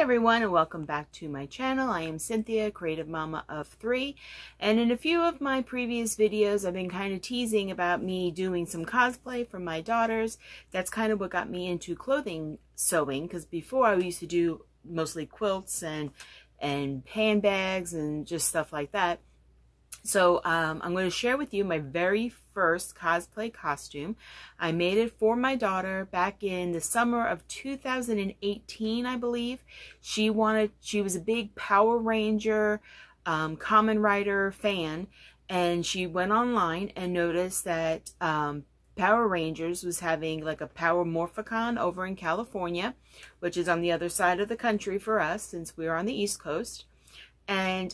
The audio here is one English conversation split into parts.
everyone, and welcome back to my channel. I am Cynthia, creative mama of 3, and in a few of my previous videos I've been kind of teasing about me doing some cosplay for my daughters. That's kind of what got me into clothing sewing, because before I used to do mostly quilts and handbags and just stuff like that. So I'm going to share with you my very first cosplay costume. I made it for my daughter back in the summer of 2018, I believe. She was a big Power Ranger, Kamen Rider fan, and she went online and noticed that Power Rangers was having like a Power Morphicon over in California, which is on the other side of the country for us since we're on the East Coast. And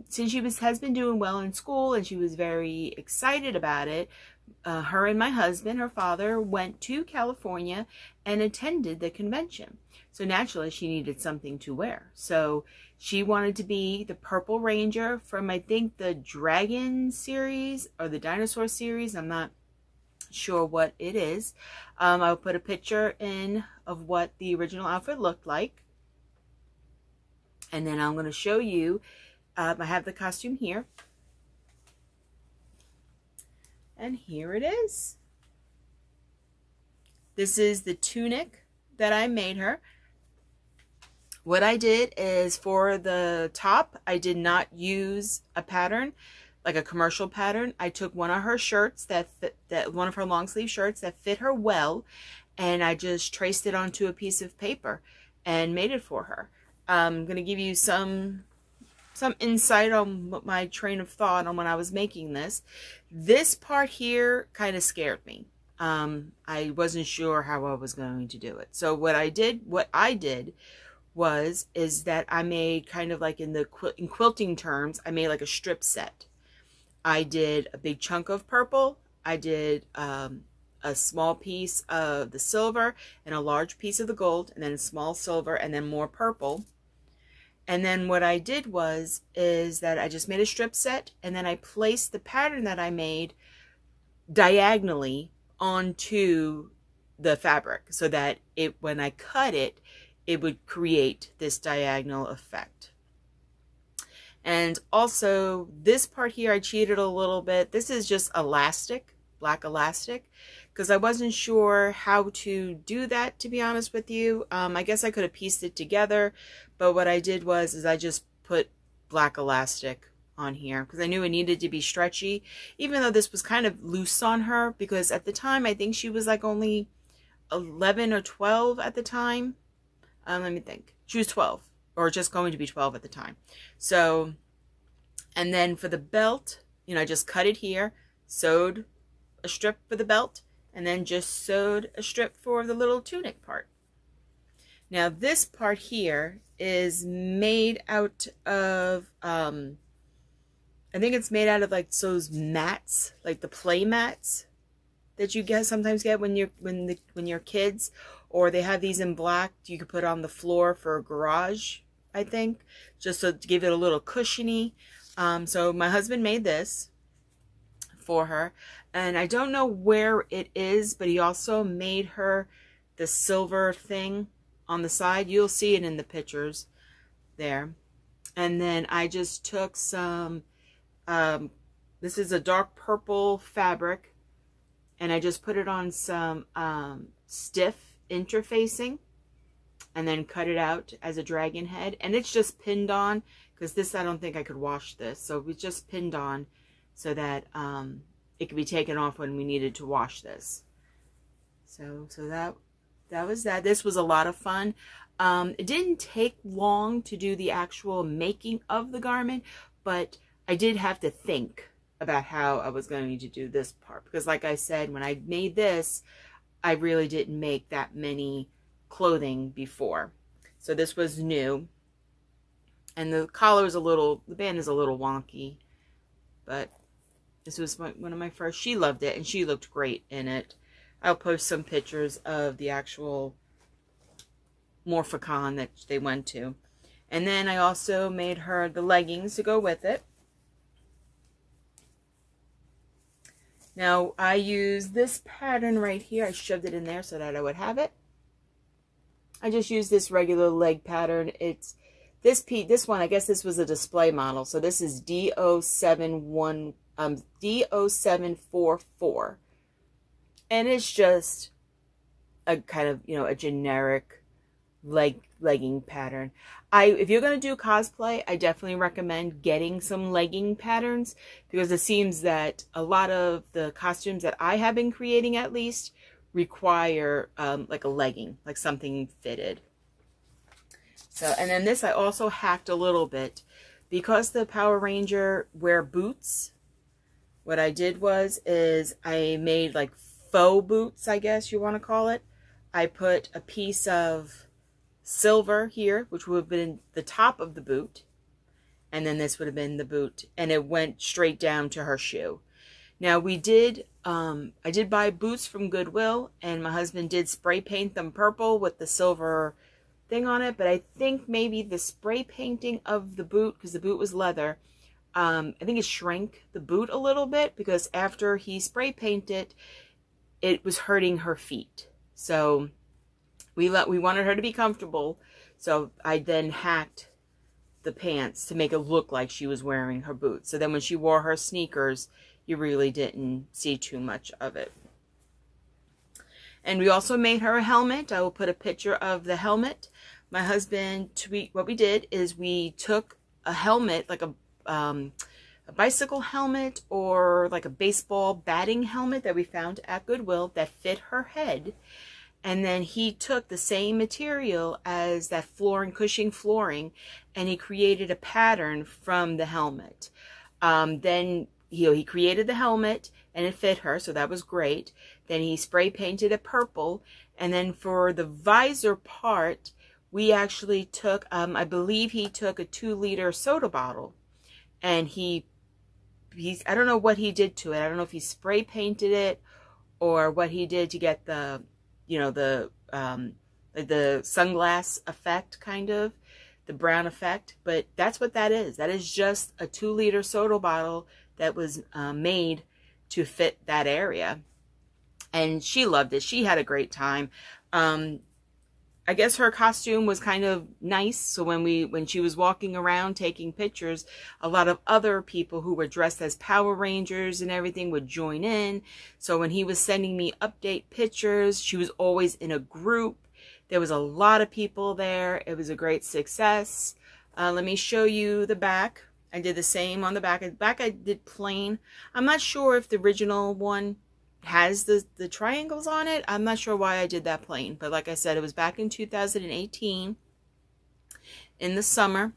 since she has been doing well in school and she was very excited about it, her and my husband, her father, went to California and attended the convention. So naturally she needed something to wear. So she wanted to be the Purple Ranger from, I think, the Dragon series or the Dinosaur series. I'm not sure what it is. I'll put a picture in of what the original outfit looked like. And then I'm going to show you, I have the costume here. And here it is. This is the tunic that I made her. What I did is for the top, I did not use a pattern, like a commercial pattern. I took one of her shirts one of her long sleeve shirts that fit her well, and I just traced it onto a piece of paper and made it for her. I'm going to give you some insight on my train of thought on when I was making this. This part here kind of scared me. I wasn't sure how I was going to do it. So what I did is that I made kind of like in quilting terms, I made like a strip set. I did a big chunk of purple. I did a small piece of the silver and a large piece of the gold, and then a small silver and then more purple. And then what I did is that I just made a strip set, and then I placed the pattern that I made diagonally onto the fabric so that when I cut it, it would create this diagonal effect. And also this part here, I cheated a little bit. This is just elastic, black elastic, because I wasn't sure how to do that, to be honest with you. I guess I could have pieced it together, but what I did is I just put black elastic on here because I knew it needed to be stretchy, even though this was kind of loose on her, because at the time I think she was like only 11 or 12 at the time. Let me think. She was 12, or just going to be 12 at the time. So, and then for the belt, I just cut it here, sewed a strip for the belt, and then just sewed a strip for the little tunic part. Now this part here is made out of, I think it's made out of like those mats, like the play mats that you sometimes get when you're kids, or they have these in black you could put on the floor for a garage, I think, just to give it a little cushiony. So my husband made this for her, and I don't know where it is, but he also made her the silver thing on the side. You'll see it in the pictures there. And then I just took some, this is a dark purple fabric, and I just put it on some stiff interfacing and then cut it out as a dragon head. And it's just pinned on, because this, I don't think I could wash this, so it was just pinned on so that it could be taken off when we needed to wash this. So that was that. This was a lot of fun. It didn't take long to do the actual making of the garment, but I did have to think about how I was going to do this part, because like I said, when I made this, I really didn't make that many clothing before. So this was new. And the collar is the band is a little wonky, but this was one of my first. She loved it, and she looked great in it. I'll post some pictures of the actual Morphicon that they went to. And then I also made her the leggings to go with it. Now, I used this pattern right here. I shoved it in there so that I would have it. I just used this regular leg pattern. It's this one, I guess this was a display model. So this is D0744. And it's just a kind of, a generic legging pattern. If you're going to do cosplay, I definitely recommend getting some legging patterns, because it seems that a lot of the costumes that I have been creating, at least, require like a legging, like something fitted. So, and then this I also hacked a little bit, because the Power Ranger wear boots. What I did is I made like faux boots, I guess you want to call it. I put a piece of silver here, which would have been the top of the boot, and then this would have been the boot, and it went straight down to her shoe. Now I did buy boots from Goodwill, and my husband did spray paint them purple with the silver thing on it, but I think maybe the spray painting of the boot, because the boot was leather, I think it shrank the boot a little bit, because after he spray painted it was hurting her feet. So we wanted her to be comfortable, so I then hacked the pants to make it look like she was wearing her boots. So then when she wore her sneakers, you really didn't see too much of it. And we also made her a helmet. I will put a picture of the helmet. My husband, what we did is we took a helmet, like a bicycle helmet or like a baseball batting helmet that we found at Goodwill that fit her head. And then he took the same material as that cushioning flooring, and he created a pattern from the helmet. Then he created the helmet, and it fit her, so that was great. Then he spray painted it purple, and then for the visor part, we actually took, I believe he took a 2-liter soda bottle, and I don't know what he did to it. I don't know if he spray painted it or what he did to get the the sunglass effect, kind of the brown effect, but that's what that is. That is just a 2-liter soda bottle that was made to fit that area, and she loved it. She had a great time. I guess her costume was kind of nice, so when she was walking around taking pictures, a lot of other people who were dressed as Power Rangers and everything would join in. So when he was sending me update pictures, she was always in a group. There was a lot of people there. It was a great success. Let me show you the back. I did the same on the back. The back I did plain. I'm not sure if the original one has the triangles on it. I'm not sure why I did that plain, but like I said, it was back in 2018 in the summer,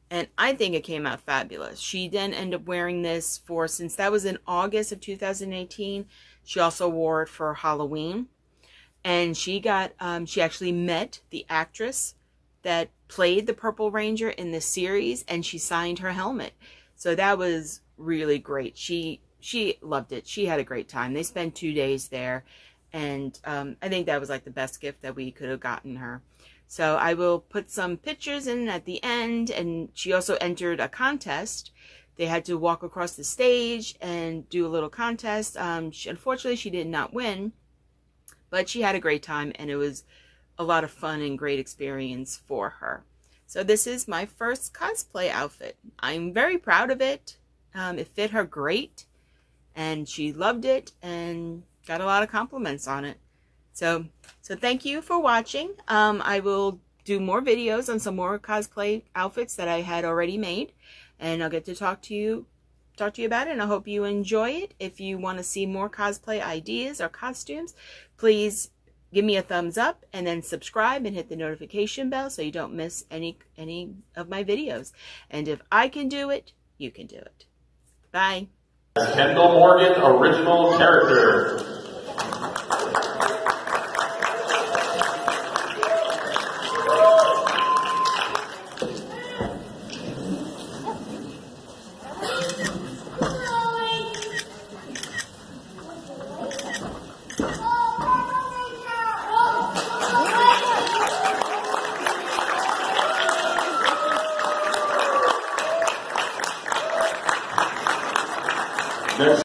and I think it came out fabulous. She then ended up wearing this since that was in August of 2018, she also wore it for Halloween, and she actually met the actress that played the Purple Ranger in the series, and she signed her helmet. So that was really great. She loved it. She had a great time. They spent 2 days there, and I think that was like the best gift that we could have gotten her. So I will put some pictures in at the end, and she also entered a contest. They had to walk across the stage and do a little contest. Unfortunately, she did not win, but she had a great time, and it was a lot of fun and great experience for her. So this is my first cosplay outfit. I'm very proud of it. It fit her great, and she loved it and got a lot of compliments on it. So thank you for watching. I will do more videos on some more cosplay outfits that I had already made, and I'll get to talk to you about it, and I hope you enjoy it. If you want to see more cosplay ideas or costumes, please give me a thumbs up, and then subscribe and hit the notification bell so you don't miss any of my videos. And if I can do it, you can do it. Bye. Kendall Morgan original character.